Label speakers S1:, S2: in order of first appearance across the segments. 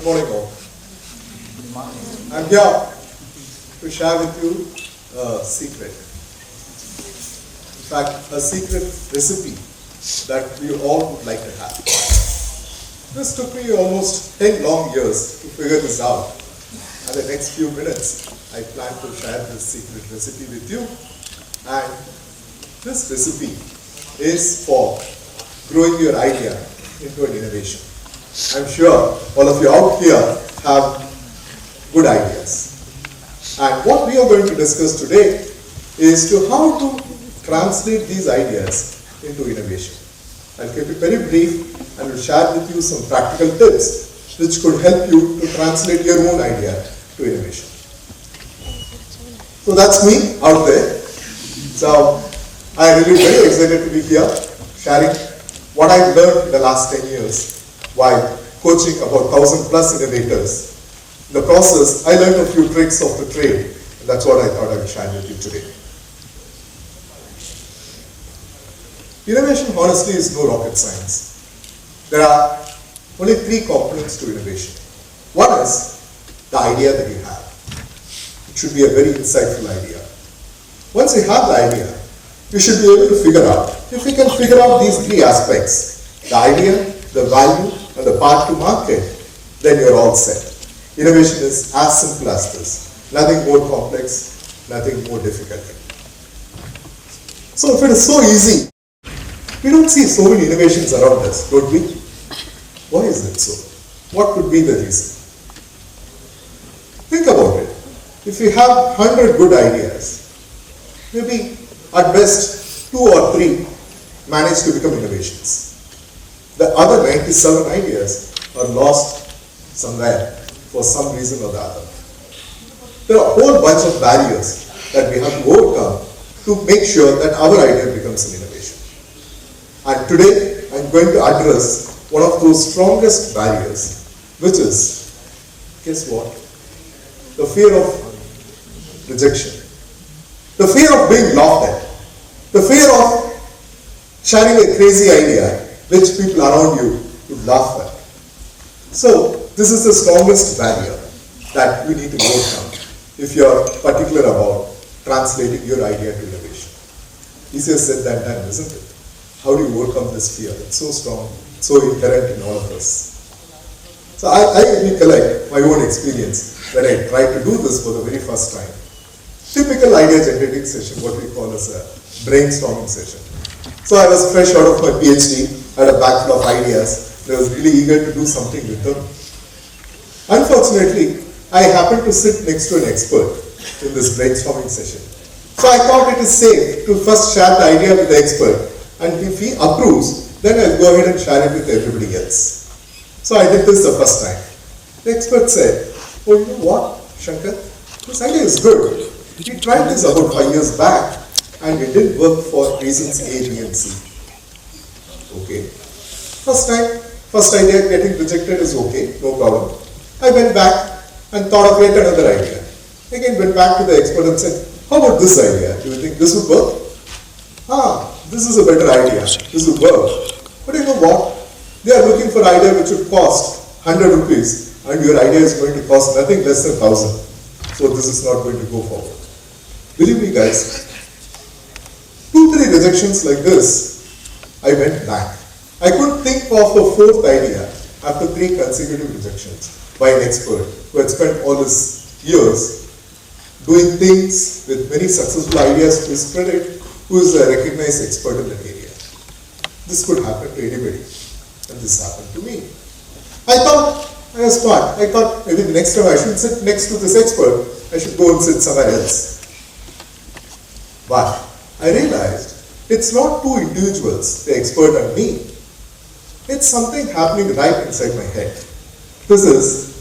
S1: Good morning all. I'm here to share with you a secret. In fact, a secret recipe that we all would like to have. This took me almost 10 long years to figure this out. And the next few minutes, I plan to share this secret recipe with you. And this recipe is for growing your idea into an innovation. I'm sure all of you out here have good ideas. And what we are going to discuss today is to how to translate these ideas into innovation. I'll keep it very brief and will share with you some practical tips which could help you to translate your own idea to innovation. So that's me out there. So I'm really very excited to be here sharing what I've learned in the last 10 years while coaching about 1,000 plus innovators. In the process, I learned a few tricks of the trade, and that's what I thought I would share with you today. Innovation, honestly, is no rocket science. There are only 3 components to innovation. One is the idea that you have. It should be a very insightful idea. Once you have the idea, you should be able to figure out. If you can figure out these 3 aspects, the idea, the value, and the path to market, then you're all set. Innovation is as simple as this. Nothing more complex, nothing more difficult. So if it is so easy, we don't see so many innovations around us, don't we? Why is it so? What could be the reason? Think about it. If you have 100 good ideas, maybe at best 2 or 3 manage to become innovations. The other 97 ideas are lost somewhere for some reason or the other. There are a whole bunch of barriers that we have to overcome to make sure that our idea becomes an innovation. And today I'm going to address one of those strongest barriers, which is, guess what? The fear of rejection. The fear of being laughed at. The fear of sharing a crazy idea which people around you would laugh at. So this is the strongest barrier that we need to overcome if you are particular about translating your idea to innovation. Easier said than done, isn't it? How do you overcome this fear? It's so strong, so inherent in all of us. So I recollect my own experience when I tried to do this for the very first time. Typical idea generating session, what we call as a brainstorming session. So I was fresh out of my PhD, had a bag full of ideas, and I was really eager to do something with them. Unfortunately, I happened to sit next to an expert in this brainstorming session. So I thought it is safe to first share the idea with the expert, and if he approves, then I'll go ahead and share it with everybody else. So I did this the first time. The expert said, "Oh, you know what, Shankar? This idea is good. We tried this about 5 years back, and it didn't work for reasons A, B, and C." Okay. First idea getting rejected is okay, no problem. I went back and thought of yet another idea. Again went back to the expert and said, "How about this idea? Do you think this would work?" This is a better idea. This would work. But you know what? They are looking for idea which would cost 100 rupees, and your idea is going to cost nothing less than 1,000. So this is not going to go forward. Believe me guys, 2-3 rejections like this, I went back. I couldn't think of a 4th idea after 3 consecutive rejections by an expert who had spent all his years doing things with many successful ideas to his credit, who is a recognized expert in that area. This could happen to anybody, and this happened to me. I was smart. I thought maybe the next time I shouldn't sit next to this expert, I should go and sit somewhere else. But I realized it's not 2 individuals, the expert and me. It's something happening right inside my head. This is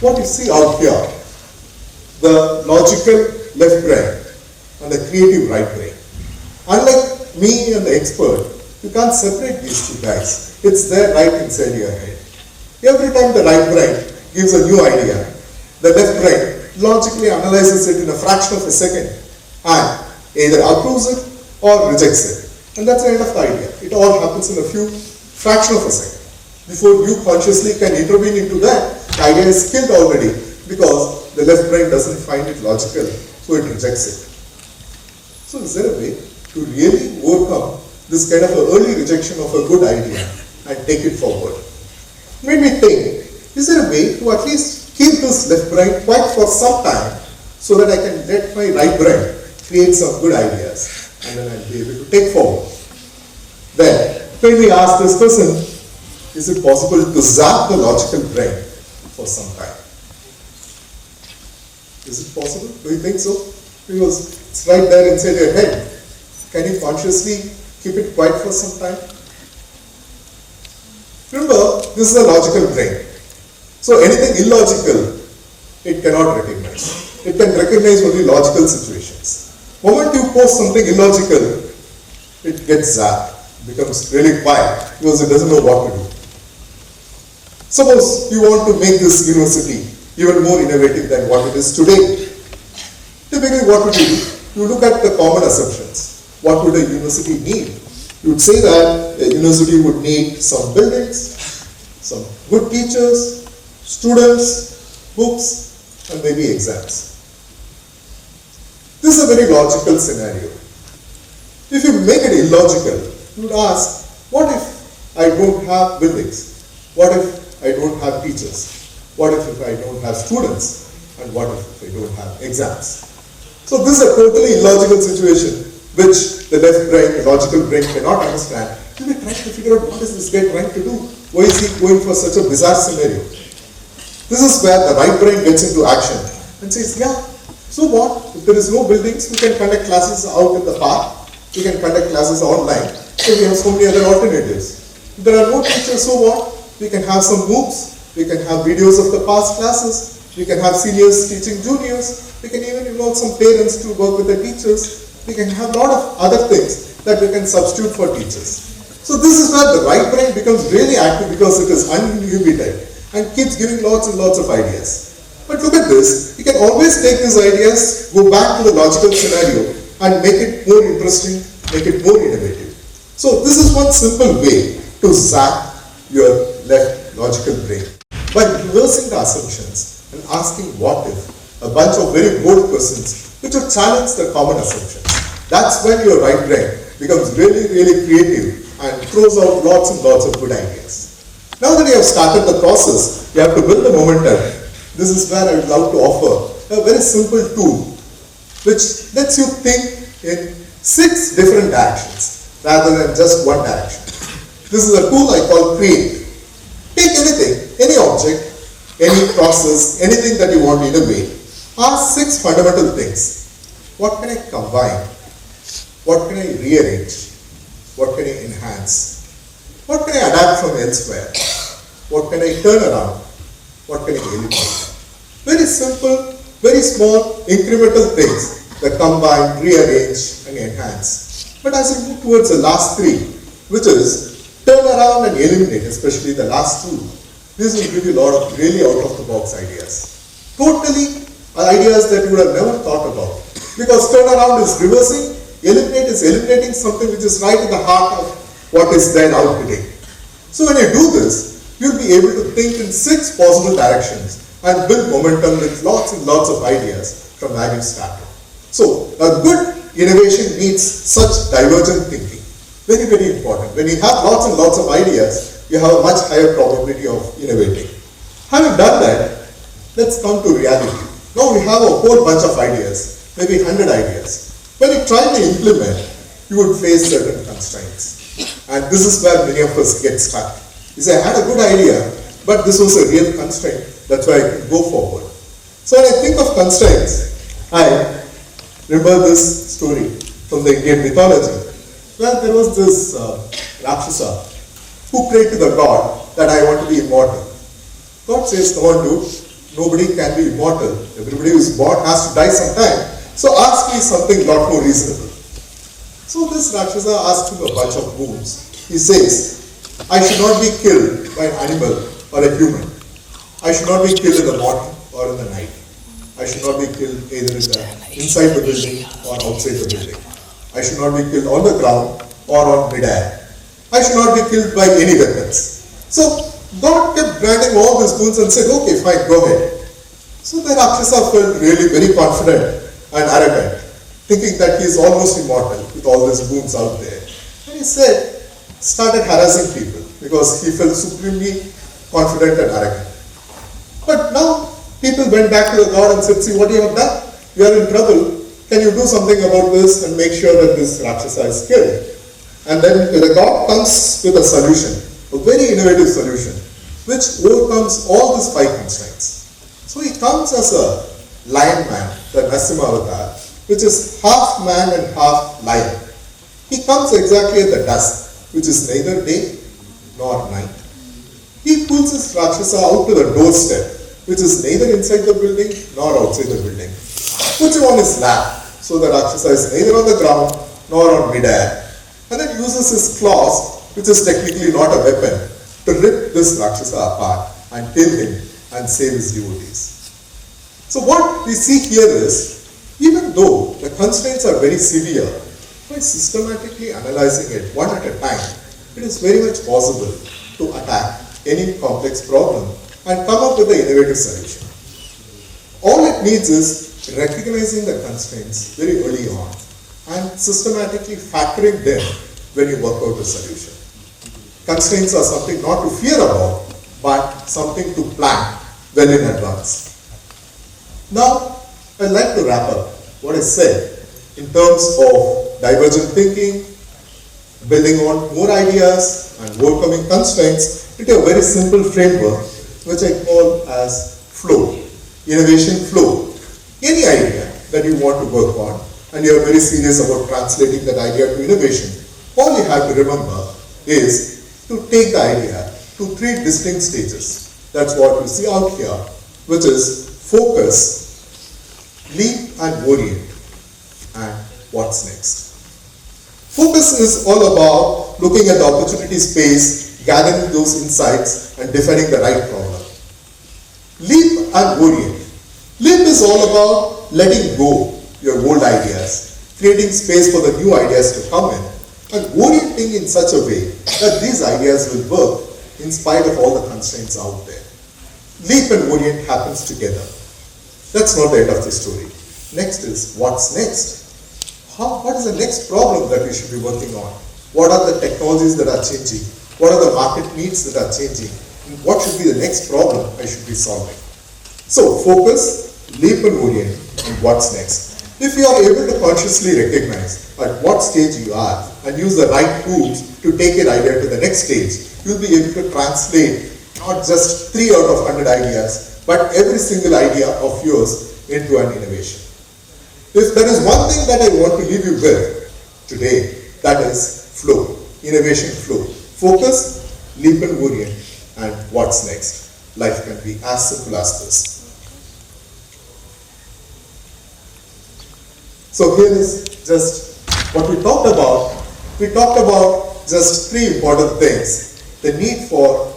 S1: what you see out here, the logical left brain and the creative right brain. Unlike me and the expert, you can't separate these 2 guys. It's there right inside your head. Every time the right brain gives a new idea, the left brain logically analyzes it in a fraction of a second and either approves it or rejects it. And that's the end of the idea. It all happens in a fraction of a second. Before you consciously can intervene into that, the idea is killed already because the left brain doesn't find it logical, so it rejects it. So is there a way to really overcome this kind of an early rejection of a good idea and take it forward? Made me think, is there a way to at least keep this left brain quiet for some time so that I can let my right brain create some good ideas and then I'll be able to take forward? Then, when we ask this person, is it possible to zap the logical brain for some time? Is it possible? Do you think so? Because it's right there inside your head. Can you consciously keep it quiet for some time? Remember, this is a logical brain. So anything illogical, it cannot recognize. It can recognize only logical situations. The moment you post something illogical, it gets zapped, becomes really quiet because it doesn't know what to do. Suppose you want to make this university even more innovative than what it is today. Typically what would you do? You look at the common assumptions. What would a university need? You would say that a university would need some buildings, some good teachers, students, books, and maybe exams. This is a very logical scenario. If you make it illogical, you would ask, what if I don't have buildings? What if I don't have teachers? What if I don't have students? And what if I don't have exams? So this is a totally illogical situation which the left brain, the logical brain cannot understand. You will try to figure out what is this guy trying to do? Why is he going for such a bizarre scenario? This is where the right brain gets into action and says, yeah, so what? If there is no buildings, we can conduct classes out in the park. We can conduct classes online. So we have so many other alternatives. If there are no teachers, so what? We can have some MOOCs. We can have videos of the past classes. We can have seniors teaching juniors. We can even involve some parents to work with the teachers. We can have a lot of other things that we can substitute for teachers. So this is where the right brain becomes really active because it is uninhibited and keeps giving lots and lots of ideas. But look at this, you can always take these ideas, go back to the logical scenario and make it more interesting, make it more innovative. So this is one simple way to zap your left logical brain. By reversing the assumptions and asking what if, a bunch of very bold questions which will challenge the common assumptions. That's when your right brain becomes really, really creative and throws out lots and lots of good ideas. Now that you have started the process, you have to build the momentum. This is where I would love to offer a very simple tool which lets you think in 6 different directions rather than just one direction. This is a tool I call Create. Take anything, any object, any process, anything that you want to innovate. Ask 6 fundamental things. What can I combine? What can I rearrange? What can I enhance? What can I adapt from elsewhere? What can I turn around? What can I eliminate? Very simple, very small, incremental things that combine, rearrange, and enhance. But as you move towards the last 3, which is turn around and eliminate, especially the last 2, this will give you a lot of really out-of-the-box ideas. Totally ideas that you would have never thought about. Because turnaround is reversing, eliminate is eliminating something which is right in the heart of what is there out today. So when you do this, you'll be able to think in 6 possible directions and build momentum with lots and lots of ideas from where you started. So a good innovation needs such divergent thinking. Very, very important. When you have lots and lots of ideas, you have a much higher probability of innovating. Having done that, let's come to reality. Now we have a whole bunch of ideas, maybe 100 ideas. When you try to implement, you would face certain constraints. And this is where many of us get stuck. You say, I had a good idea, but this was a real constraint. That's why I can go forward. So when I think of constraints, I remember this story from the Indian mythology. Well, there was this Rakshasa who prayed to the god that I want to be immortal. God says, come on dude, nobody can be immortal. Everybody who is born has to die sometime. So ask me something a lot more reasonable. So this Rakshasa asked him a bunch of boons. He says, I should not be killed by an animal or a human. I should not be killed in the morning or in the night. I should not be killed either inside the building or outside the building. I should not be killed on the ground or on mid-air. I should not be killed by any weapons. So God kept granting all these boons and said, okay, fine, go ahead. So the Rakshasa felt really very confident and arrogant, thinking that he is almost immortal with all these boons out there. And he started harassing people because he felt supremely confident and arrogant. But now people went back to the God and said, see what you have done. You are in trouble. Can you do something about this and make sure that this Rakshasa is killed? And then the God comes with a solution, a very innovative solution, which overcomes all these 5 constraints. So he comes as a lion man, the Narasimha avatar, which is half man and half lion. He comes exactly at the dusk, which is neither day nor night. He pulls his Rakshasa out to the doorstep, which is neither inside the building nor outside the building. Puts him on his lap, so the Rakshasa is neither on the ground nor on midair, and then uses his claws, which is technically not a weapon, to rip this Rakshasa apart and kill him and save his devotees. So what we see here is, even though the constraints are very severe, by systematically analyzing it one at a time, it is very much possible to attack any complex problem and come up with an innovative solution. All it needs is recognizing the constraints very early on and systematically factoring them when you work out a solution. Constraints are something not to fear about, but something to plan well in advance. Now, I'd like to wrap up what I said in terms of divergent thinking, building on more ideas and overcoming constraints into a very simple framework which I call as flow, innovation flow. Any idea that you want to work on and you are very serious about translating that idea to innovation, all you have to remember is to take the idea to 3 distinct stages. That's what you see out here, which is focus, leap and orient, and what's next. Focus is all about looking at the opportunity space, gathering those insights and defining the right problem. Leap and orient. Leap is all about letting go your old ideas, creating space for the new ideas to come in, and orienting in such a way that these ideas will work in spite of all the constraints out there. Leap and orient happens together. That's not the end of the story. Next is, what's next? What is the next problem that we should be working on? What are the technologies that are changing? What are the market needs that are changing? And what should be the next problem I should be solving? So, focus, leap and orient, and what's next? If you are able to consciously recognize at what stage you are and use the right tools to take your idea to the next stage, you'll be able to translate not just 3 out of 100 ideas, but every single idea of yours into an innovation. If there is one thing that I want to leave you with today, that is flow, innovation flow. Focus, leap and orient, and what's next? Life can be as simple as this. So here is just what we talked about. We talked about just 3 important things. The need for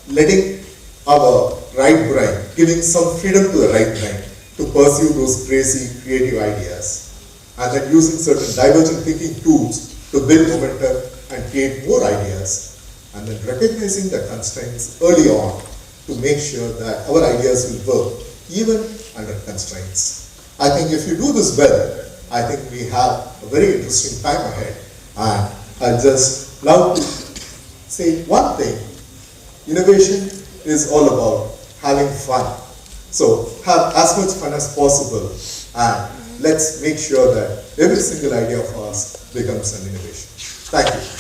S1: letting our right brain, giving some freedom to the right brain to pursue those crazy creative ideas, and then using certain divergent thinking tools to build momentum and create more ideas, and then recognizing the constraints early on to make sure that our ideas will work even under constraints. I think if you do this well, I think we have a very interesting time ahead, and I just love to say one thing. Innovation is all about having fun. So have as much fun as possible, and let's make sure that every single idea of ours becomes an innovation. Thank you.